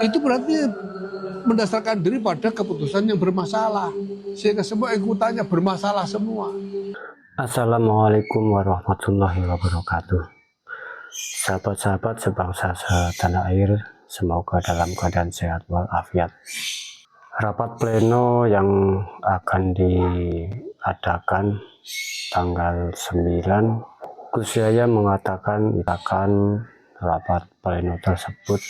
itu berarti mendasarkan diri pada keputusan yang bermasalah, sehingga semua ikutannya bermasalah semua. Assalamualaikum warahmatullahi wabarakatuh. Sahabat-sahabat sebangsa setanah air, semoga dalam keadaan sehat walafiat. Rapat pleno yang akan diadakan tanggal 9, Gus Yahya mengatakan rapat pleno tersebut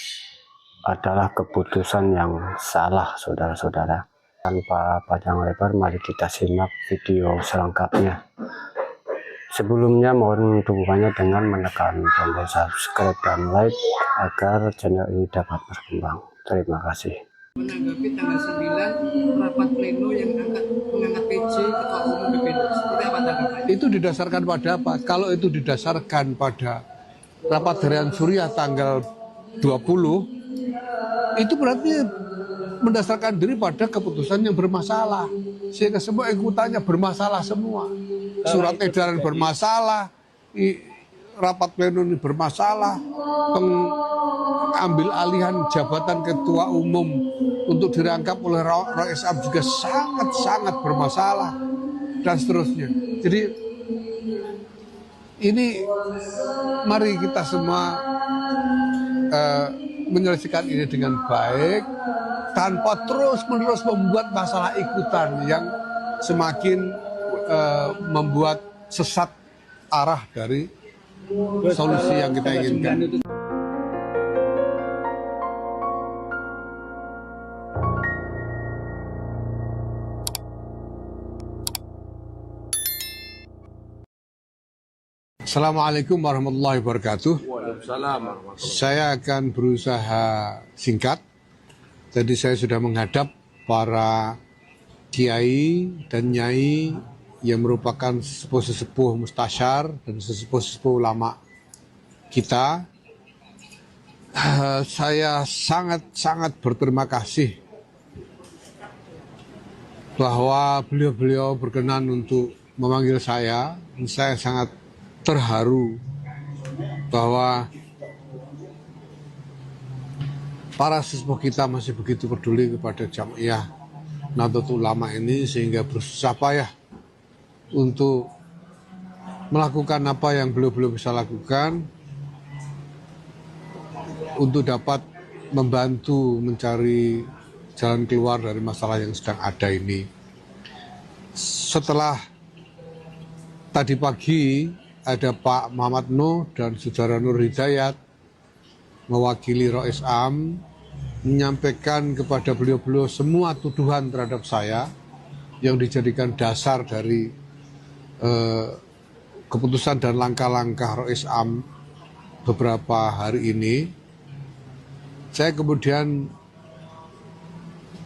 adalah keputusan yang salah, saudara-saudara. Tanpa panjang lebar, mari kita simak video selengkapnya. Sebelumnya mohon dukungannya dengan menekan tombol subscribe dan like agar channel ini dapat berkembang. Terima kasih. Menanggapi tanggal 9 rapat pleno yang mengangkat PJ Ketua Umum BPN, seperti apa tanggapannya? Itu didasarkan pada apa? Kalau itu didasarkan pada rapat harian Suriah tanggal 20, itu berarti mendasarkan diri pada keputusan yang bermasalah, sehingga semua ikutannya bermasalah semua. Surat edaran bermasalah, rapat pleno ini bermasalah, pengambil alihan jabatan ketua umum untuk dirangkap oleh Roy S. Am juga sangat-sangat bermasalah, dan seterusnya. Jadi ini mari kita semua menyelesaikan ini dengan baik, tanpa terus-menerus membuat masalah ikutan yang semakin membuat sesat arah dari solusi yang kita inginkan. Assalamualaikum warahmatullahi wabarakatuh. Saya akan berusaha singkat. Jadi saya sudah menghadap para kiai dan nyai yang merupakan sesepuh-sesepuh mustasyar dan sesepuh-sesepuh ulama kita. Saya sangat-sangat berterima kasih bahwa beliau-beliau berkenan untuk memanggil saya. Saya sangat terharu bahwa para sesepuh kita masih begitu peduli kepada Jamiah Nahdlatul Ulama ini, sehingga bersusah payah untuk melakukan apa yang beliau-beliau bisa lakukan untuk dapat membantu mencari jalan keluar dari masalah yang sedang ada ini. Setelah tadi pagi ada Pak Muhammad Nuh dan Saudara Nur Hidayat mewakili Roy S. Am menyampaikan kepada beliau-beliau semua tuduhan terhadap saya yang dijadikan dasar dari keputusan dan langkah-langkah Roy S. Am beberapa hari ini. Saya kemudian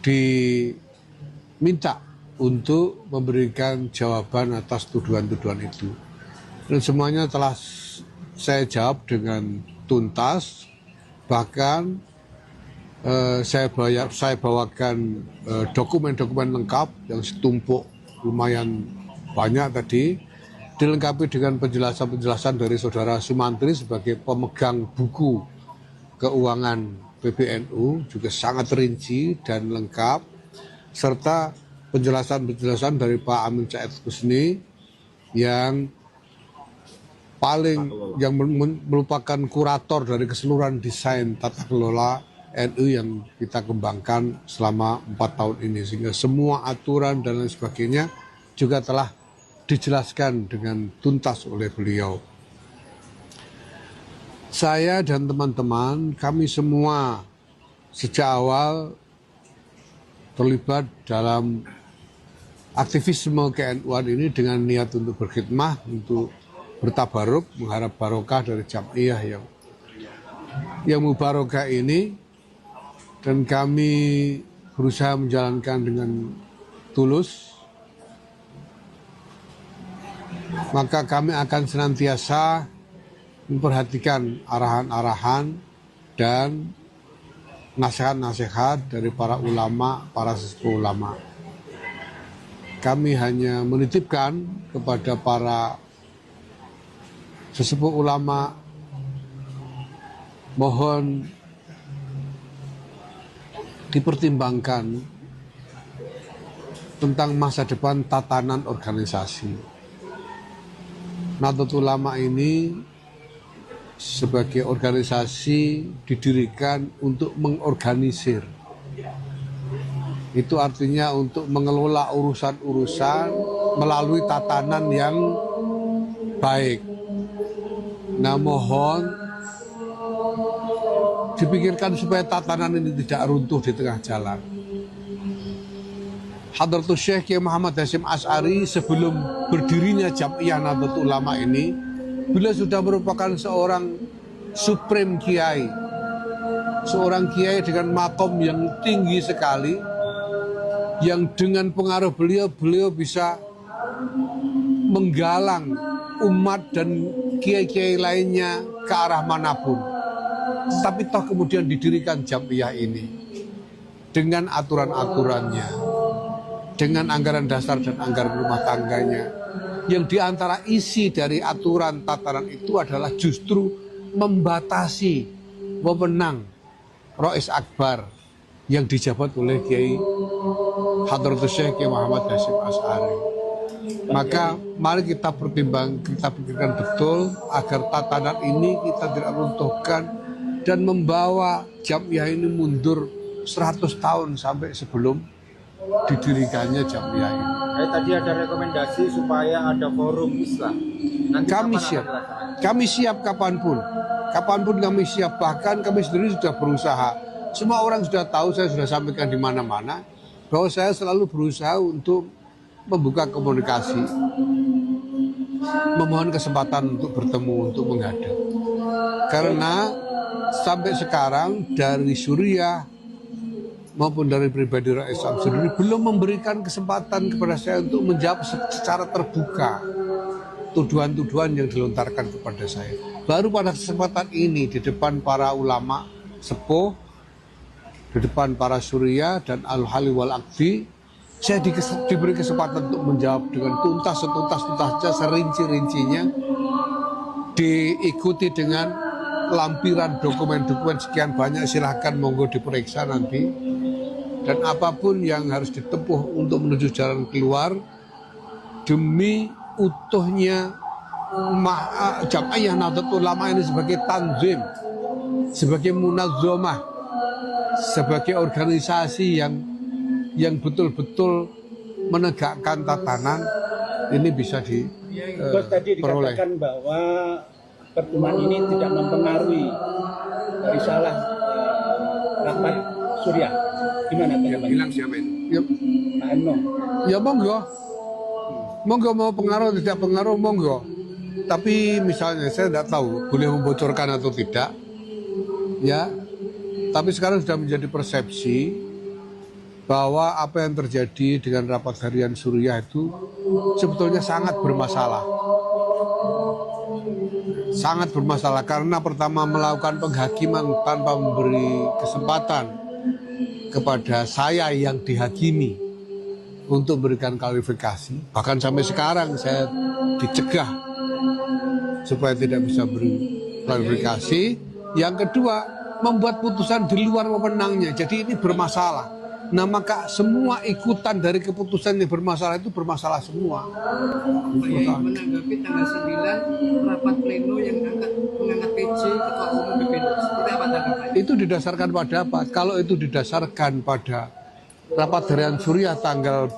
diminta untuk memberikan jawaban atas tuduhan-tuduhan itu. Dan semuanya telah saya jawab dengan tuntas. Bahkan saya bawakan dokumen-dokumen lengkap yang setumpuk lumayan banyak tadi, dilengkapi dengan penjelasan-penjelasan dari Saudara Sumantri sebagai pemegang buku keuangan PBNU, juga sangat rinci dan lengkap, serta penjelasan-penjelasan dari Pak Amin Said Husni yang merupakan kurator dari keseluruhan desain tata kelola NU yang kita kembangkan selama 4 tahun ini, sehingga semua aturan dan lain sebagainya juga telah dijelaskan dengan tuntas oleh beliau. Saya dan teman-teman, kami semua sejak awal terlibat dalam aktivisme ke-NU-an ini dengan niat untuk berkhidmah, untuk bertabaruk, mengharap barokah dari Jamiah yang mubarokah ini, dan kami berusaha menjalankan dengan tulus. Maka kami akan senantiasa memperhatikan arahan-arahan dan nasihat-nasihat dari para ulama, para sesepuh ulama. Kami hanya menitipkan kepada para sesepuh ulama, mohon dipertimbangkan tentang masa depan tatanan organisasi. Nahdlatul Ulama ini sebagai organisasi didirikan untuk mengorganisir. Itu artinya untuk mengelola urusan-urusan melalui tatanan yang baik. Nah, mohon dipikirkan supaya tatanan ini tidak runtuh di tengah jalan. Hadratus Syekh Kiai Muhammad Hasyim Asy'ari sebelum berdirinya Jam'iyah Nahdlatul Ulama ini, beliau sudah merupakan seorang supreme kiai, seorang kiai dengan makom yang tinggi sekali, yang dengan pengaruh beliau bisa menggalang umat dan kiai-kiai lainnya ke arah manapun. Tapi toh kemudian didirikan Jam'iyah ini dengan aturan-aturannya, dengan anggaran dasar dan anggaran rumah tangganya, yang diantara isi dari aturan tatanan itu adalah justru membatasi wewenang Rais Akbar yang dijabat oleh Kiai Hadratus Syekh Kiai Muhammad Hasyim Asy'ari. Maka mari kita pikirkan betul agar tatanan ini kita tidak runtuhkan dan membawa Jam'iyah ini mundur 100 tahun sampai sebelum didirikannya Jam'iyah ini. Tadi ada rekomendasi supaya ada forum Islam. Nanti kami siap kapanpun kami siap. Bahkan kami sendiri sudah berusaha. Semua orang sudah tahu, saya sudah sampaikan di mana-mana bahwa saya selalu berusaha untuk membuka komunikasi, memohon kesempatan untuk bertemu, untuk menghadap. Karena sampai sekarang dari Suriah maupun dari pribadi Rais Islam sendiri belum memberikan kesempatan kepada saya untuk menjawab secara terbuka tuduhan-tuduhan yang dilontarkan kepada saya. Baru pada kesempatan ini di depan para ulama sepuh, di depan para Suriah dan Al-Hali wal-Aqdi, saya diberi kesempatan untuk menjawab dengan tuntas, setuntas-tuntasnya, serinci-rincinya, diikuti dengan lampiran dokumen-dokumen sekian banyak. Silahkan monggo diperiksa nanti. Dan apapun yang harus ditempuh untuk menuju jalan keluar demi utuhnya Jam'iyah Nahdlatul Ulama ini sebagai tanzim, sebagai munazzamah, sebagai organisasi yang betul-betul menegakkan tatanan ini bisa Bos tadi dikatakan bahwa pertemuan ini tidak mempengaruhi risalah rapat Suriah. Gimana yang bilang siapa itu? Pak Emno. Ya monggo mau pengaruh tidak pengaruh monggo. Tapi misalnya saya tidak tahu boleh membocorkan atau tidak. Ya, tapi sekarang sudah menjadi persepsi bahwa apa yang terjadi dengan rapat harian Suriah itu sebetulnya sangat bermasalah. Sangat bermasalah karena pertama melakukan penghakiman tanpa memberi kesempatan kepada saya yang dihakimi untuk memberikan klarifikasi. Bahkan sampai sekarang saya dicegah supaya tidak bisa beri klarifikasi. Yang kedua, membuat putusan di luar wewenangnya. Jadi ini bermasalah. Nah, maka semua ikutan dari keputusan yang bermasalah itu bermasalah semua. Pak Yai menanggapi tanggal 9 rapat pleno yang mengangkat PJ Ketua Umum PBNU. Seperti apa tanggapannya? Itu didasarkan pada apa? Kalau itu didasarkan pada rapat harian Suriah tanggal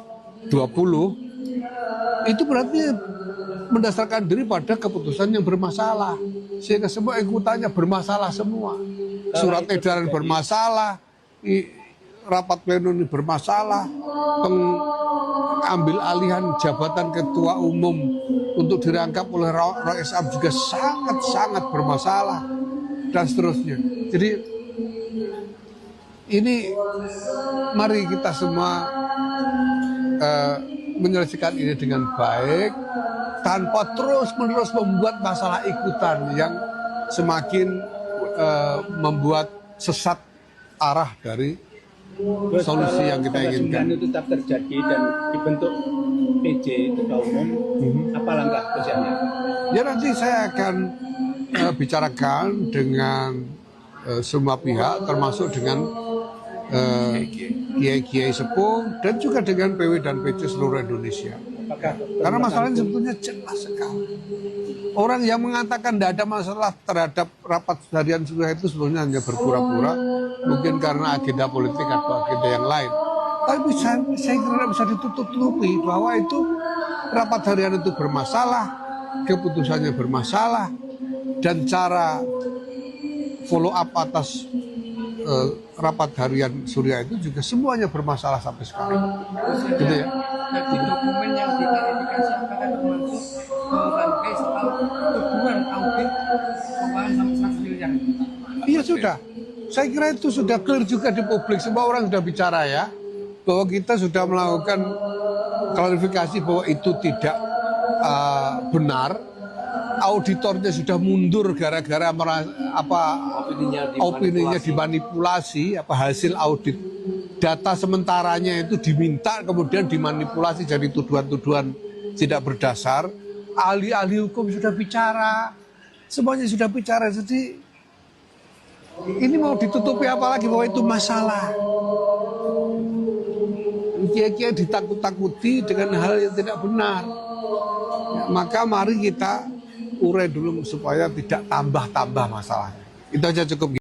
20, itu berarti mendasarkan diri pada keputusan yang bermasalah. Sehingga semua ikutannya bermasalah semua. Surat edaran bermasalah, rapat pleno ini bermasalah, pengambil alihan jabatan ketua umum untuk dirangkap oleh Rais Islam juga sangat-sangat bermasalah, dan seterusnya. Jadi ini mari kita semua menyelesaikan ini dengan baik tanpa terus-menerus membuat masalah ikutan yang semakin membuat sesat arah dari solusi yang kita inginkan. Itu tetap terjadi dan dibentuk PJ Ketua Umum, apa langkah kerjanya? Ya nanti saya akan bicarakan dengan semua pihak, termasuk dengan kiai-kiai sepuh dan juga dengan PW dan PC seluruh Indonesia. Apakah Karena masalahnya sebetulnya jelas sekali. Orang yang mengatakan tidak ada masalah terhadap rapat harian Suriah itu sebetulnya hanya berpura-pura, mungkin karena agenda politik atau agenda yang lain. Tapi saya kira bisa ditutup-tutupi bahwa itu rapat harian itu bermasalah, keputusannya bermasalah, dan cara follow up atas rapat harian Suriah itu juga semuanya bermasalah sampai sekarang. Gitu ya. Jadi dokumen yang diklarifikasi apakah termasuk rangkai soal tuduhan audit keuangan sampai 100 miliar? Iya sudah. Saya kira itu sudah clear juga di publik. Semua orang sudah bicara ya, bahwa kita sudah melakukan klarifikasi bahwa itu tidak benar. Auditornya sudah mundur gara-gara opininya dimanipulasi, hasil audit data sementaranya itu diminta kemudian dimanipulasi jadi tuduhan-tuduhan tidak berdasar. Ahli-ahli hukum sudah bicara, semuanya sudah bicara. Jadi ini mau ditutupi apa lagi bahwa itu masalah. Kiai-kiai ditakut-takuti dengan hal yang tidak benar. Ya, maka mari kita urai dulu supaya tidak tambah-tambah masalahnya. Itu aja cukup.